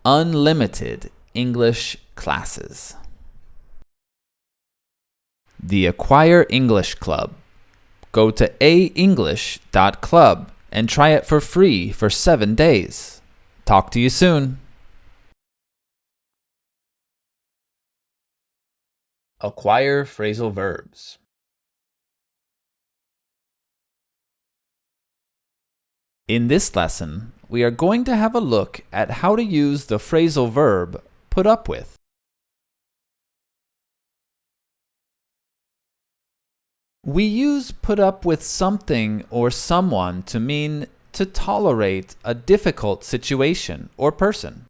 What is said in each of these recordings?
unlimited English classes. The Acquire English Club. Go to aenglish.club and try it for free for 7 days. Talk to you soon. Acquire phrasal verbs. In this lesson, we are going to have a look at how to use the phrasal verb put up with. We use put up with something or someone to mean to tolerate a difficult situation or person.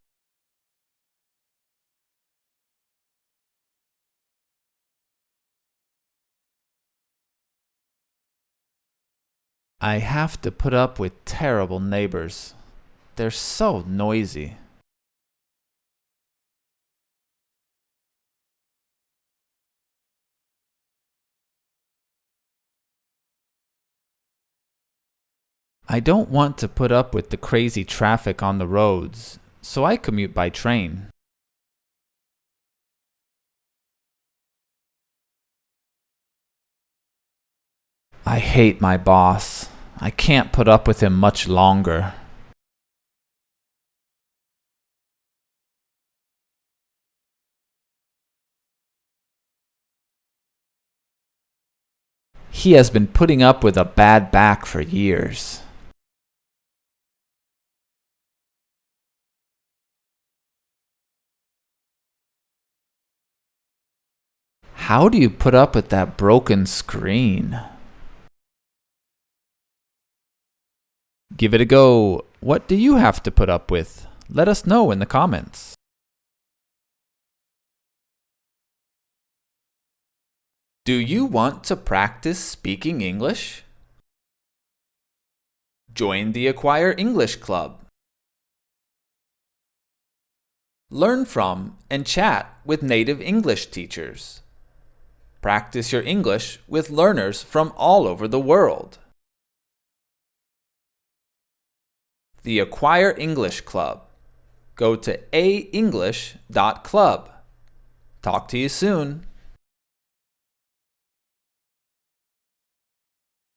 I have to put up with terrible neighbors. They're so noisy. I don't want to put up with the crazy traffic on the roads, so I commute by train. I hate my boss. I can't put up with him much longer. He has been putting up with a bad back for years. How do you put up with that broken screen? Give it a go. What do you have to put up with? Let us know in the comments. Do you want to practice speaking English? Join the Acquire English Club. Learn from and chat with native English teachers. Practice your English with learners from all over the world. The Acquire English Club. Go to aenglish.club. Talk to you soon.